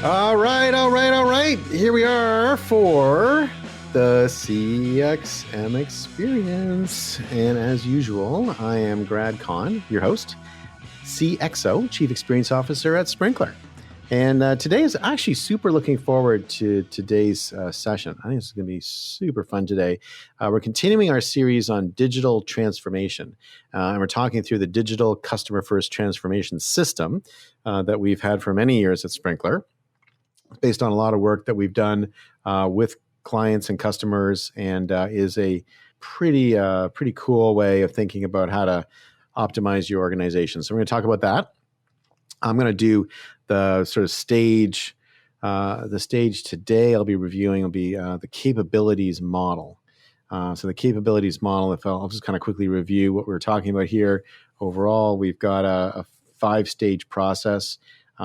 All right. Here we are for the CXM experience. And as usual, I am Grad Kahn, your host, CXO, Chief Experience Officer at Sprinklr. And today is actually super looking forward to today's session. I think it's going to be super fun today. We're continuing our series on digital transformation. And we're talking through the digital customer first transformation system that we've had for many years at Sprinklr, based on a lot of work that we've done with clients and customers, and is a pretty cool way of thinking about how to optimize your organization. So we're going to talk about that. I'm going to do the sort of stage. The stage today I'll be reviewing will be the capabilities model. So the capabilities model, if I'll just kind of quickly review what we're talking about here. Overall, we've got a 5-stage process.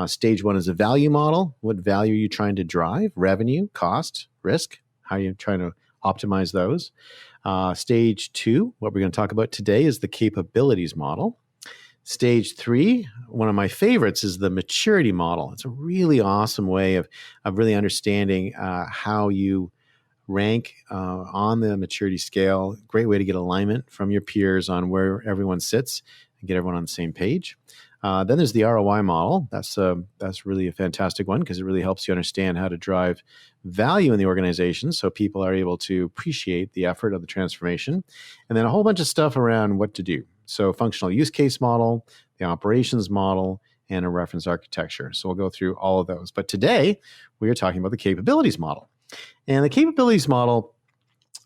Stage 1 is a value model. What value are you trying to drive? Revenue, cost, risk. How are you trying to optimize those? Stage 2, what we're going to talk about today, is the capabilities model. Stage 3, one of my favorites, is the maturity model. It's a really awesome way of really understanding how you rank on the maturity scale. Great way to get alignment from your peers on where everyone sits and get everyone on the same page. Then there's the ROI model. That's really a fantastic one because it really helps you understand how to drive value in the organization so people are able to appreciate the effort of the transformation. And then a whole bunch of stuff around what to do. So functional use case model, the operations model, and a reference architecture. So we'll go through all of those. But today we are talking about the capabilities model. And the capabilities model,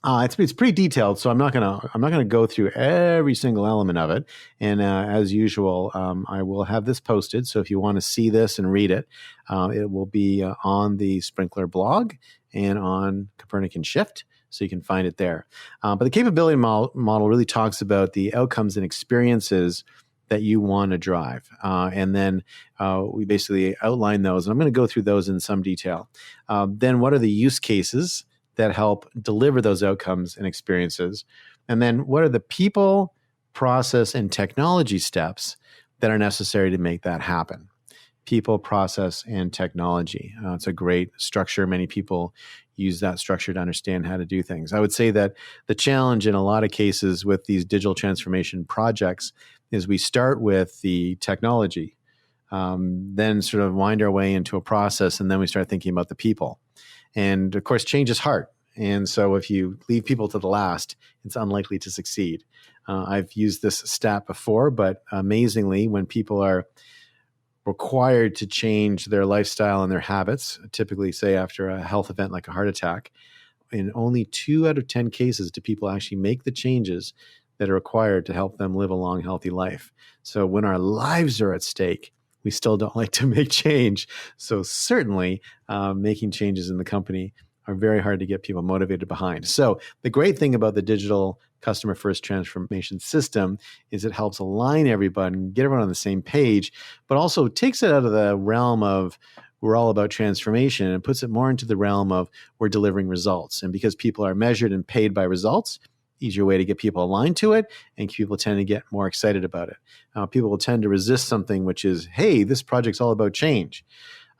it's pretty detailed, so I'm not gonna go through every single element of it. And as usual, I will have this posted. So if you want to see this and read it, it will be on the Sprinklr blog and on Copernican Shift, so you can find it there. But the capability model really talks about the outcomes and experiences that you want to drive, and then we basically outline those. And I'm going to go through those in some detail. Then, what are the use cases that help deliver those outcomes and experiences? And then what are the people, process, and technology steps that are necessary to make that happen? People, process, and technology. It's a great structure. Many people use that structure to understand how to do things. I would say that the challenge in a lot of cases with these digital transformation projects is we start with the technology, then sort of wind our way into a process, and then we start thinking about the people. And of course, change is hard. And so if you leave people to the last, it's unlikely to succeed. I've used this stat before, but amazingly, when people are required to change their lifestyle and their habits, typically say after a health event like a heart attack, in only 2 out of 10 cases do people actually make the changes that are required to help them live a long, healthy life. So when our lives are at stake, we still don't like to make change. So certainly making changes in the company are very hard to get people motivated behind. So the great thing about the digital customer first transformation system is it helps align everybody and get everyone on the same page, but also takes it out of the realm of we're all about transformation and puts it more into the realm of we're delivering results. And because people are measured and paid by results, easier way to get people aligned to it, and people tend to get more excited about it. People will tend to resist something which is, hey, this project's all about change.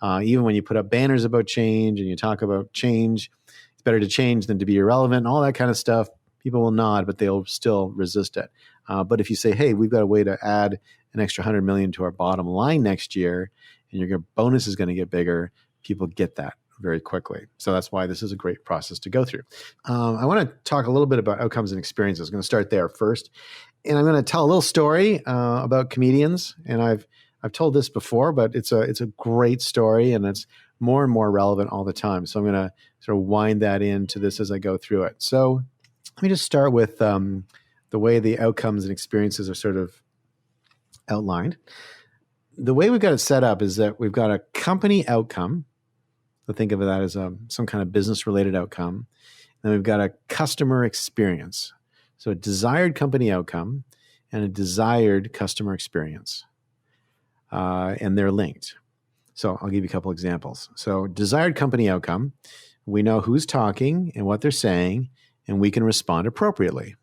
Even when you put up banners about change and you talk about change, it's better to change than to be irrelevant and all that kind of stuff, people will nod, but they'll still resist it. But if you say, hey, we've got a way to add an extra $100 million to our bottom line next year, and your bonus is going to get bigger, people get that very quickly. So that's why this is a great process to go through. I want to talk a little bit about outcomes and experiences. I'm going to start there first. And I'm going to tell a little story about comedians. And I've told this before, but it's a great story, and it's more and more relevant all the time. So I'm going to sort of wind that into this as I go through it. So let me just start with the way the outcomes and experiences are sort of outlined. The way we've got it set up is that we've got a company outcome. So think of that as some kind of business-related outcome. Then we've got a customer experience. So a desired company outcome and a desired customer experience. And they're linked. So I'll give you a couple examples. So desired company outcome, we know who's talking and what they're saying, and we can respond appropriately.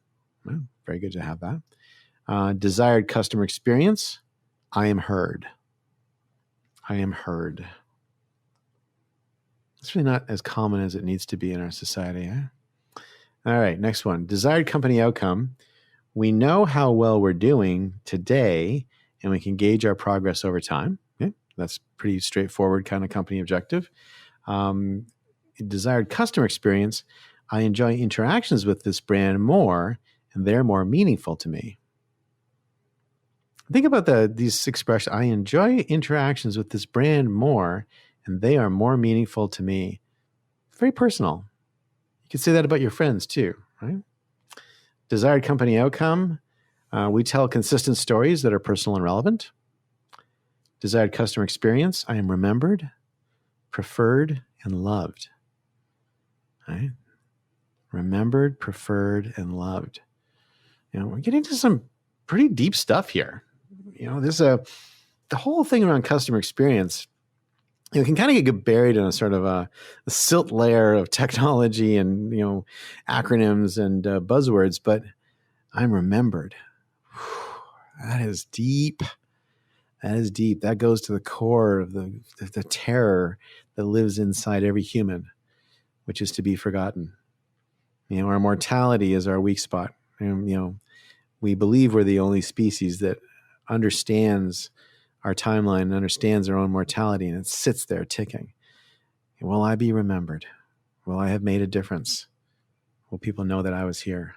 Well, very good to have that. Desired customer experience, I am heard. I am heard. It's really not as common as it needs to be in our society. Eh? All right, next one. Desired company outcome. We know how well we're doing today, and we can gauge our progress over time. Okay? That's pretty straightforward kind of company objective. Desired customer experience. I enjoy interactions with this brand more, and they're more meaningful to me. Think about these expressions. I enjoy interactions with this brand more, and they are more meaningful to me. Very personal. You could say that about your friends too, right? Desired company outcome. We tell consistent stories that are personal and relevant. Desired customer experience. I am remembered, preferred, and loved. Right? Remembered, preferred, and loved. We're getting to some pretty deep stuff here. There's the whole thing around customer experience. It can kind of get buried in a sort of a silt layer of technology and acronyms and buzzwords. But I'm remembered. That is deep. That is deep. That goes to the core of the terror that lives inside every human, which is to be forgotten. Our mortality is our weak spot. We believe we're the only species that understands our timeline and understands our own mortality, and it sits there ticking. Will I be remembered? Will I have made a difference? Will people know that I was here?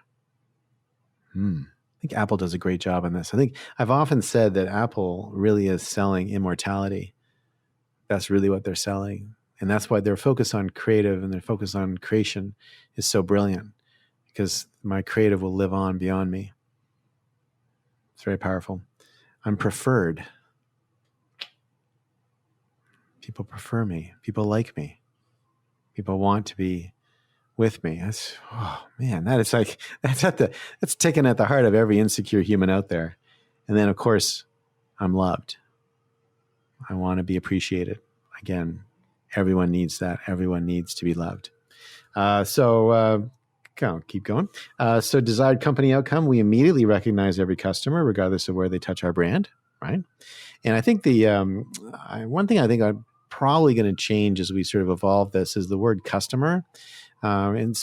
I think Apple does a great job on this. I think I've often said that Apple really is selling immortality. That's really what they're selling. And that's why their focus on creative and their focus on creation is so brilliant, because my creative will live on beyond me. It's very powerful. I'm preferred. People prefer me. People like me. People want to be with me. That's taken at the heart of every insecure human out there. And then, of course, I'm loved. I want to be appreciated. Again, everyone needs that. Everyone needs to be loved. Keep going. So desired company outcome, we immediately recognize every customer, regardless of where they touch our brand, right? And I think one thing I think I'm probably going to change as we sort of evolve this is the word customer. And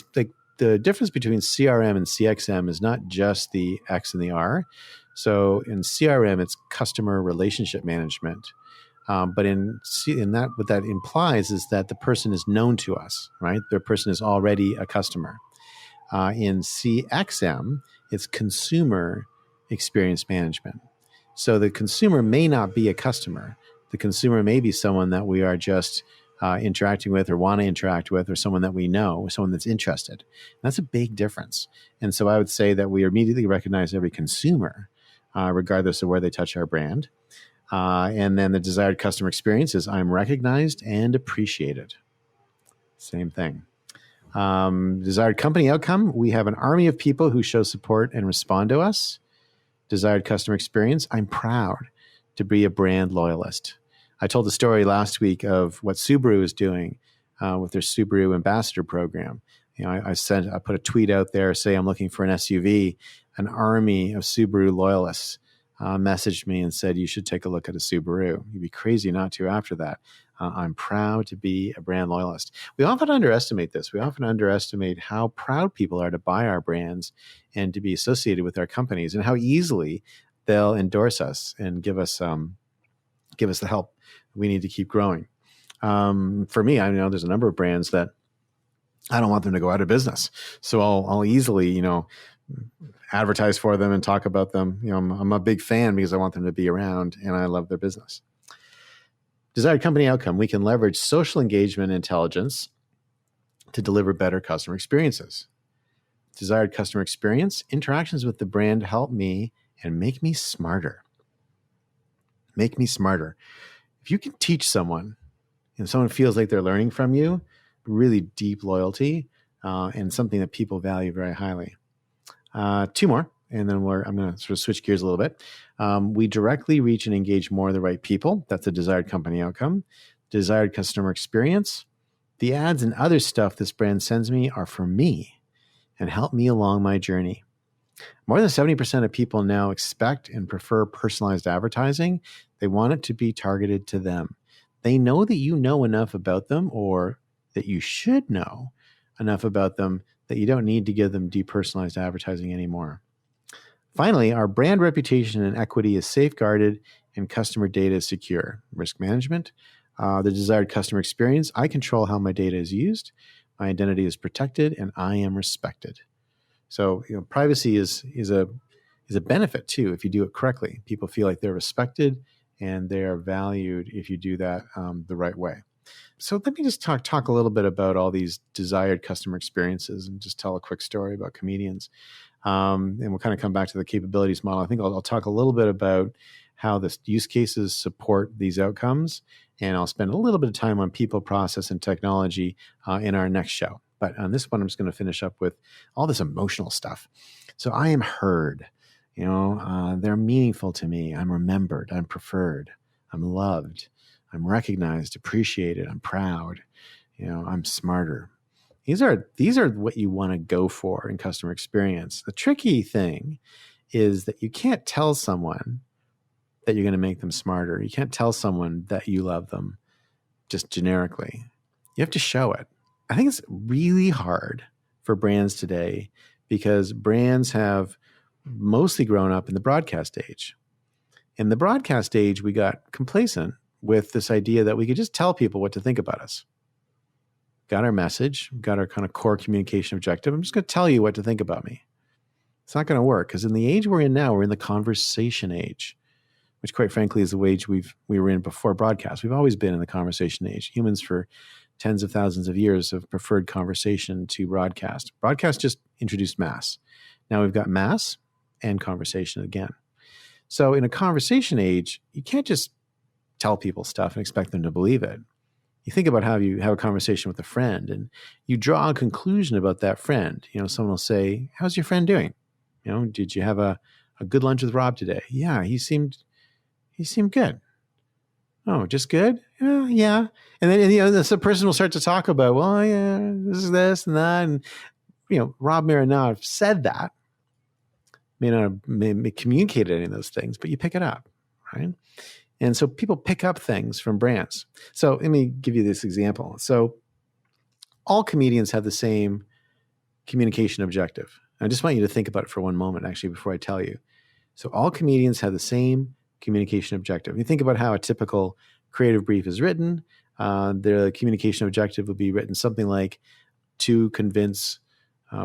the difference between CRM and CXM is not just the X and the R. So in CRM, it's customer relationship management. But in that, what that implies is that the person is known to us, right? The person is already a customer. In CXM, it's consumer experience management. So the consumer may not be a customer. The consumer may be someone that we are just interacting with or want to interact with, or someone that we know, or someone that's interested. And that's a big difference. And so I would say that we immediately recognize every consumer, regardless of where they touch our brand. And then the desired customer experience is I'm recognized and appreciated. Same thing. Desired company outcome, we have an army of people who show support and respond to us. Desired customer experience, I'm proud to be a brand loyalist. I told the story last week of what Subaru is doing with their Subaru Ambassador program. I put a tweet out there, say I'm looking for an SUV. An army of Subaru loyalists messaged me and said, you should take a look at a Subaru. You'd be crazy not to after that. I'm proud to be a brand loyalist. We often underestimate this. We often underestimate how proud people are to buy our brands and to be associated with our companies, and how easily they'll endorse us and give us the help we need to keep growing. For me, I know there's a number of brands that I don't want them to go out of business. So I'll easily, advertise for them and talk about them. I'm a big fan because I want them to be around and I love their business. Desired company outcome, we can leverage social engagement intelligence to deliver better customer experiences. Desired customer experience, interactions with the brand help me and make me smarter. Make me smarter. If you can teach someone and someone feels like they're learning from you, really deep loyalty and something that people value very highly. Two more, and then I'm going to sort of switch gears a little bit. We directly reach and engage more of the right people. That's a desired company outcome. Desired customer experience. The ads and other stuff this brand sends me are for me and help me along my journey. More than 70% of people now expect and prefer personalized advertising. They want it to be targeted to them. They know that you know enough about them, or that you should know enough about them that you don't need to give them depersonalized advertising anymore. Finally, our brand reputation and equity is safeguarded and customer data is secure. Risk management, the desired customer experience. I control how my data is used. My identity is protected, and I am respected. So, privacy is a benefit too if you do it correctly. People feel like they're respected and they are valued if you do that the right way. So let me just talk a little bit about all these desired customer experiences and just tell a quick story about comedians. And we'll kind of come back to the capabilities model. I think I'll talk a little bit about how the use cases support these outcomes. And I'll spend a little bit of time on people, process, and technology in our next show. But on this one, I'm just going to finish up with all this emotional stuff. So I am heard. They're meaningful to me. I'm remembered. I'm preferred. I'm loved. I'm recognized, appreciated. I'm proud. I'm smarter. These are what you want to go for in customer experience. The tricky thing is that you can't tell someone that you're going to make them smarter. You can't tell someone that you love them just generically. You have to show it. I think it's really hard for brands today because brands have mostly grown up in the broadcast age. In the broadcast age, we got complacent with this idea that we could just tell people what to think about us. Got our message, got our kind of core communication objective. I'm just going to tell you what to think about me. It's not going to work because in the age we're in now, we're in the conversation age, which quite frankly is the age we were in before broadcast. We've always been in the conversation age. Humans for tens of thousands of years have preferred conversation to broadcast. Broadcast just introduced mass. Now we've got mass and conversation again. So in a conversation age, you can't just tell people stuff and expect them to believe it. You think about how you have a conversation with a friend and you draw a conclusion about that friend. Someone will say, how's your friend doing? Did you have a good lunch with Rob today? Yeah, he seemed good. Oh, just good? Yeah. And then, the person will start to talk about, well, yeah, this is this and that. And, Rob may not have said that, may not have communicated any of those things, but you pick it up, right? And so people pick up things from brands. So let me give you this example. So all comedians have the same communication objective. I just want you to think about it for one moment, actually, before I tell you. So all comedians have the same communication objective. You think about how a typical creative brief is written. The communication objective would be written something like to convince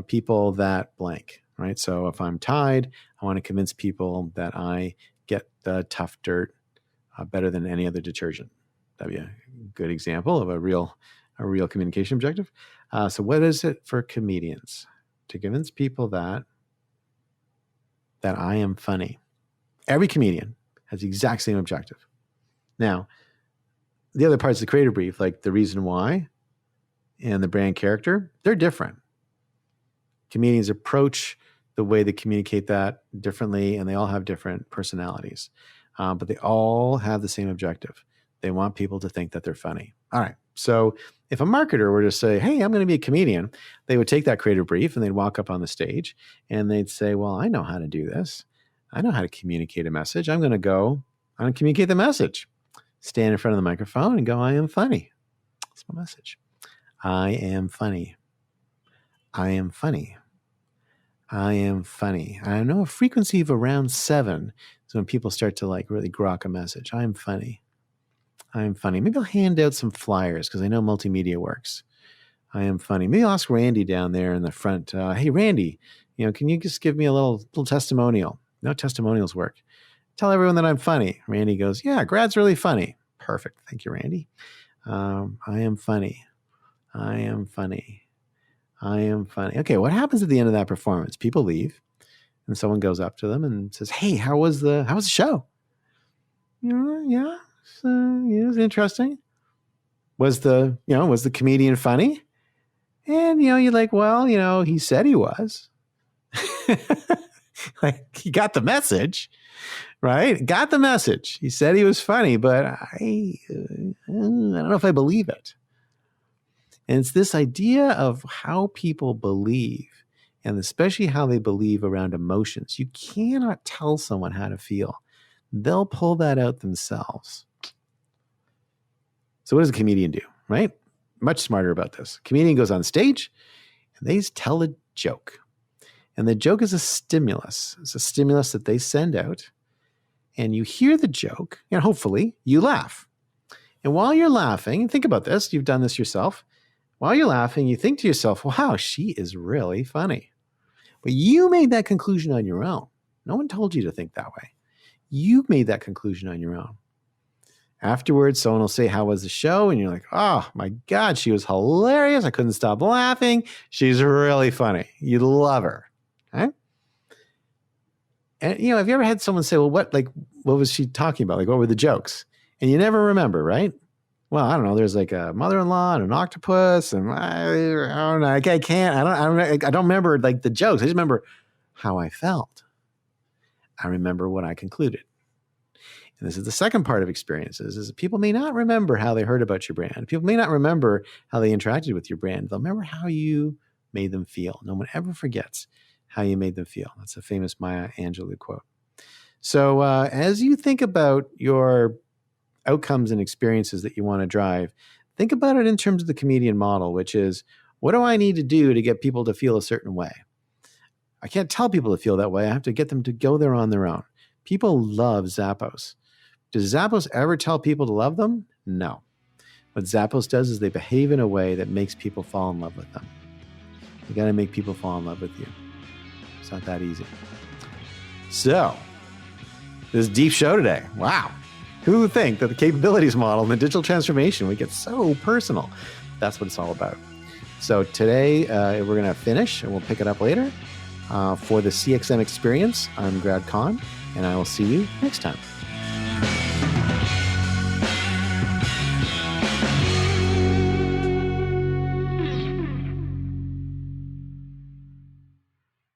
people that blank, right? So if I'm tied, I want to convince people that I get the tough dirt better than any other detergent. That'd be a good example of a real communication objective. So what is it for comedians? To convince people that I am funny. Every comedian has the exact same objective. Now, the other parts of the creative brief, like the reason why and the brand character, they're different. Comedians approach the way they communicate that differently, and they all have different personalities. But they all have the same objective. They want people to think that they're funny. All right. So if a marketer were to say, hey, I'm going to be a comedian, they would take that creative brief and they'd walk up on the stage and they'd say, well, I know how to do this. I know how to communicate a message. I'm going to communicate the message. Stand in front of the microphone and go, I am funny. That's my message. I am funny. I am funny. I am funny. I know a frequency of around 7 is when people start to really grok a message. I'm funny. I'm funny. Maybe I'll hand out some flyers because I know multimedia works. I am funny. Maybe I'll ask Randy down there in the front. Hey, Randy, can you just give me a little testimonial? No, testimonials work. Tell everyone that I'm funny. Randy goes, yeah, Grad's really funny. Perfect. Thank you, Randy. I am funny. I am funny. I am funny. Okay, what happens at the end of that performance? People leave, and someone goes up to them and says, "Hey, how was the show?" Yeah, it was interesting. Was the comedian funny? And you're like, well, he said he was. He got the message, right? Got the message. He said he was funny, but I don't know if I believe it. And it's this idea of how people believe, and especially how they believe around emotions. You cannot tell someone how to feel. They'll pull that out themselves. So what does a comedian do, right? much smarter about this. A comedian goes on stage and they tell a joke. And the joke is a stimulus. It's a stimulus that they send out. And you hear the joke, and hopefully you laugh. And while you're laughing, think about this. You've done this yourself. While you're laughing, you think to yourself, wow, she is really funny. But you made that conclusion on your own. No one told you to think that way. You made that conclusion on your own. Afterwards, someone will say, how was the show? And you're like, oh my God, she was hilarious. I couldn't stop laughing. She's really funny. You love her. Okay? And, have you ever had someone say, well, what was she talking about? Like, what were the jokes? And you never remember, right? Well, I don't know. There's like a mother-in-law and an octopus, and I don't know. I don't remember like the jokes. I just remember how I felt. I remember what I concluded. And this is the second part of experiences, is that people may not remember how they heard about your brand. People may not remember how they interacted with your brand. They'll remember how you made them feel. No one ever forgets how you made them feel. That's a famous Maya Angelou quote. So as you think about your outcomes and experiences that you want to drive, think about it in terms of the comedian model, which is, what do I need to do to get people to feel a certain way? I can't tell people to feel that way. I have to get them to go there on their own. People love Zappos. Does Zappos ever tell people to love them? No. What Zappos does is they behave in a way that makes people fall in love with them. You got to make people fall in love with you. It's not that easy. So, this deep show today. Wow. Who would think that the capabilities model and the digital transformation would get so personal? That's what it's all about. So today we're going to finish and we'll pick it up later. For the CXM experience, I'm Grad Khan, and I will see you next time.